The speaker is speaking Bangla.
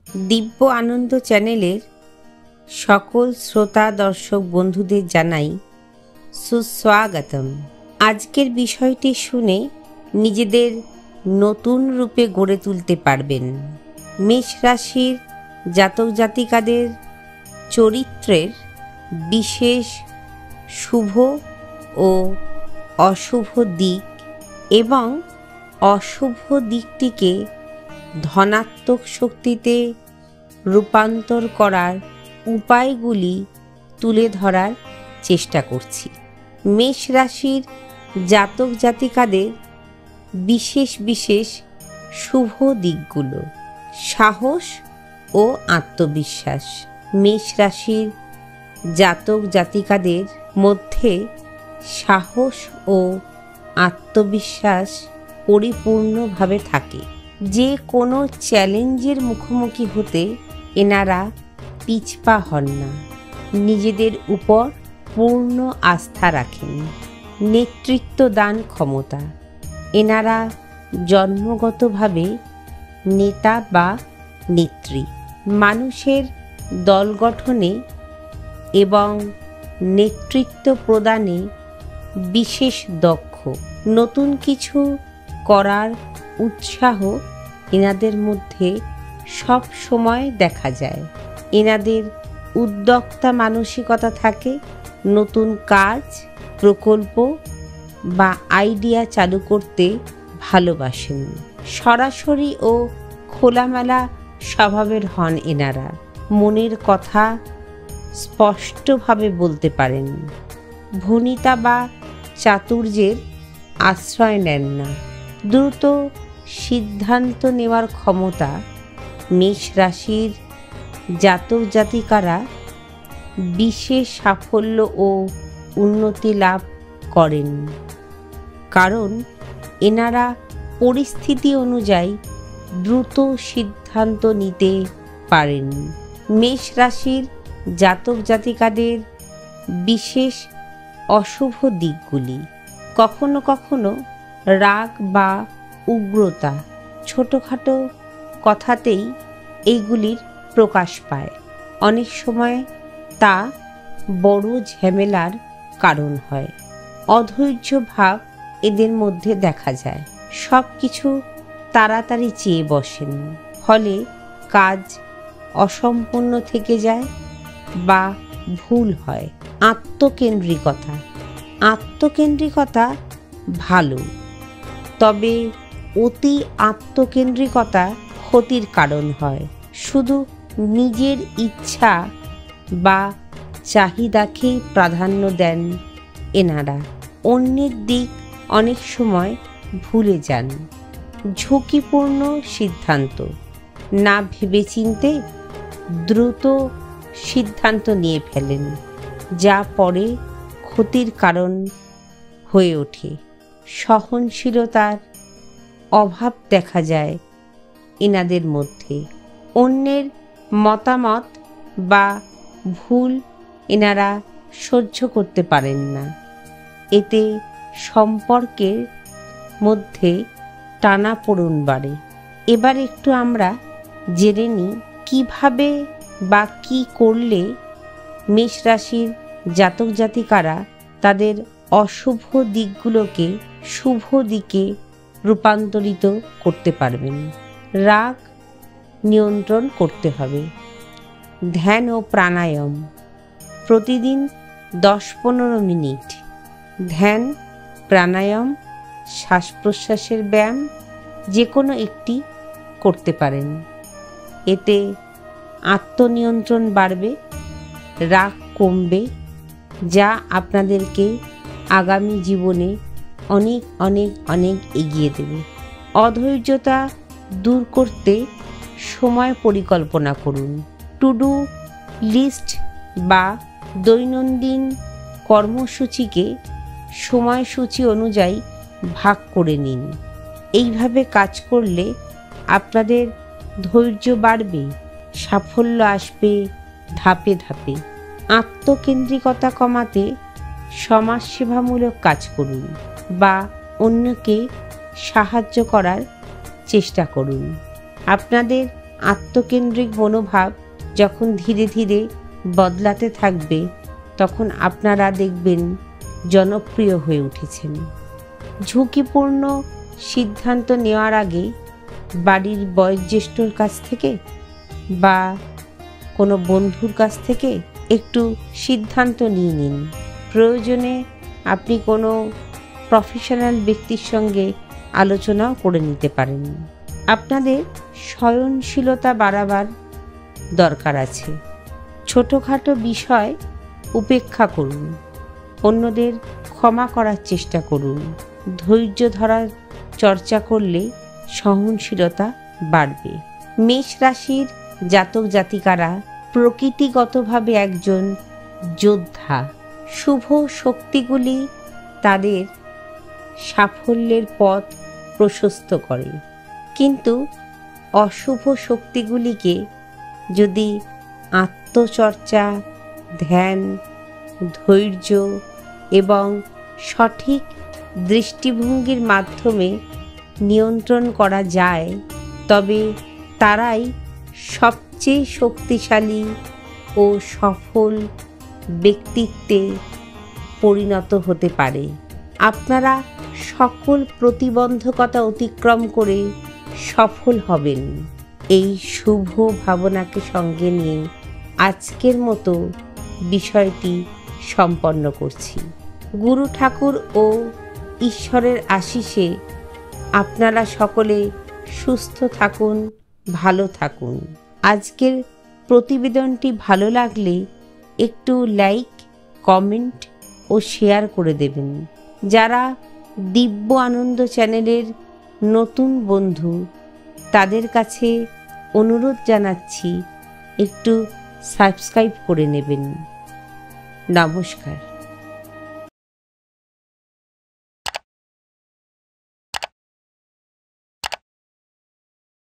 দিব্য আনন্দ চ্যানেলের সকল শ্রোতা দর্শক বন্ধুদের জানাই সুস্বাগতম। আজকের বিষয়টি শুনে নিজেদের নতুন রূপে গড়ে তুলতে পারবেন। মেষ রাশির জাতক জাতিকাদের চরিত্রের বিশেষ শুভ ও অশুভ দিক এবং অশুভ দিকটিকে ধনাত্মক শক্তিতে রূপান্তর করার উপায়গুলি তুলে ধরার চেষ্টা করছি। মেষ রাশির জাতক জাতিকাদের বিশেষ বিশেষ শুভ দিকগুলো: সাহস ও আত্মবিশ্বাস। মেষ রাশির জাতক জাতিকাদের মধ্যে সাহস ও আত্মবিশ্বাস পরিপূর্ণভাবে থাকে। যে কোনো চ্যালেঞ্জের মুখোমুখি হতে এনারা পিছপা হন না। নিজেদের উপর পূর্ণ আস্থা রাখেন। নেতৃত্ব দান ক্ষমতা। এনারা জন্মগতভাবে নেতা বা নেত্রী। মানুষের দল গঠনে এবং নেতৃত্ব প্রদানে বিশেষ দক্ষ। নতুন কিছু করার উৎসাহ এনাদের মধ্যে সব সময় দেখা যায়। এনাদের উদ্যোক্তা মানসিকতা থাকে। নতুন কাজ, প্রকল্প বা আইডিয়া চালু করতে ভালোবাসেন। সরাসরি ও খোলামেলা স্বভাবের হন এনারা। মনের কথা স্পষ্টভাবে বলতে পারেন। ভনিতা বা চাতুর্যের আশ্রয় নেন না। দ্রুত সিদ্ধান্ত নেওয়ার ক্ষমতা মেষ রাশির জাতক জাতিকারা বিশেষ সাফল্য ও উন্নতি লাভ করেন, কারণ এনারা পরিস্থিতি অনুযায়ী দ্রুত সিদ্ধান্ত নিতে পারেন। মেষ রাশির জাতক জাতিকাদের বিশেষ অশুভ দিকগুলি: কখনো কখনো রাগ বা উগ্রতা। ছোটোখাটো কথাতেই এইগুলির প্রকাশ পায়। অনেক সময় তা বড় ঝামেলার কারণ হয়। অধৈর্য ভাব এদের মধ্যে দেখা যায়। সব কিছু তাড়াতাড়ি চেয়ে বসেন, ফলে কাজ অসম্পূর্ণ থেকে যায় বা ভুল হয়। আত্মকেন্দ্রিকতা। আত্মকেন্দ্রিকতা ভালো, তবে অতি আত্মকেন্দ্রিকতা ক্ষতির কারণ হয়। শুধু নিজের ইচ্ছা বা চাহিদাকেই প্রাধান্য দেন এনারা। অন্যের দিক অনেক সময় ভুলে যান। ঝুঁকিপূর্ণ সিদ্ধান্ত। না ভেবেচিন্তে দ্রুত সিদ্ধান্ত নিয়ে ফেলেন, যা পরে ক্ষতির কারণ হয়ে ওঠে। সহনশীলতার অভাব দেখা যায় এনাদের মধ্যে। অন্যের মতামত বা ভুল এনারা সহ্য করতে পারেন না। এতে সম্পর্কের মধ্যে টানাপোড়েন বাড়ে। এবার একটু আমরা জেনে নিই কিভাবে বা কি করলে মেষ রাশির জাতক জাতিকারা তাদের অশুভ দিকগুলোকে শুভ দিকে রূপান্তরিত করতে পারবেন। রাগ নিয়ন্ত্রণ করতে হবে। ধ্যান ও প্রাণায়াম। প্রতিদিন 10-15 মিনিট ধ্যান, প্রাণায়াম, শ্বাস প্রশ্বাসের ব্যায়াম যে কোনো একটি করতে পারেন। এতে আত্মনিয়ন্ত্রণ বাড়বে, রাগ কমবে, যা আপনাদেরকে আগামী জীবনে অনেক অনেক অনেক এগিয়ে দেবে। অধৈর্যতা দূর করতে সময় পরিকল্পনা করুন। টু ডু লিস্ট বা দৈনন্দিন কর্মসূচিকে সময়সূচি অনুযায়ী ভাগ করে নিন। এইভাবে কাজ করলে আপনাদের ধৈর্য বাড়বে, সাফল্য আসবে ধাপে ধাপে। আত্মকেন্দ্রিকতা কমাতে সমাজসেবামূলক কাজ করুন বা অন্যকে সাহায্য করার চেষ্টা করুন। আপনাদের আত্মকেন্দ্রিক মনোভাব যখন ধীরে ধীরে বদলাতে থাকবে, তখন আপনারা দেখবেন জনপ্রিয় হয়ে উঠেছেন। ঝুঁকিপূর্ণ সিদ্ধান্ত নেওয়ার আগে বাড়ির বয়োজ্যেষ্ঠর কাছ থেকে বা কোনো বন্ধুর কাছ থেকে একটু সিদ্ধান্ত নিয়ে নিন। প্রয়োজনে আপনি কোনো প্রফেশনাল ব্যক্তির সঙ্গে আলোচনাও করে নিতে পারেন। আপনাদের সহনশীলতা বাড়াবার দরকার আছে। ছোটোখাটো বিষয় উপেক্ষা করুন, অন্যদের ক্ষমা করার চেষ্টা করুন। ধৈর্য ধরার চর্চা করলে সহনশীলতা বাড়বে। মেষ রাশির জাতক জাতিকারা প্রকৃতিগতভাবে একজন যোদ্ধা। শুভ শক্তিগুলি তাদের সাফল্যের পথ প্রশস্ত করে, কিন্তু অশুভ শক্তিগুলিকে যদি আত্মচর্চা, ধ্যান, ধৈর্য এবং সঠিক দৃষ্টিভঙ্গির মাধ্যমে নিয়ন্ত্রণ করা যায়, তবে তারাই সবচেয়ে শক্তিশালী ও সফল ব্যক্তিত্বে পরিণত হতে পারে। আপনারা সকল প্রতিবন্ধকতা অতিক্রম করে সফল হবেন, এই শুভ ভাবনাকে সঙ্গে নিয়ে আজকের মতো বিষয়টি সম্পন্ন করছি। গুরু ঠাকুর ও ঈশ্বরের আশিসে আপনারা সকলে সুস্থ থাকুন, ভালো থাকুন। আজকের প্রতিবেদনটি ভালো লাগলে একটু লাইক, কমেন্ট ও শেয়ার করে দেবেন। যারা দিব্য আনন্দ চ্যানেলের নতুন বন্ধু, তাদের কাছে অনুরোধ জানাচ্ছি একটু সাবস্ক্রাইব করে নেবেন। নমস্কার।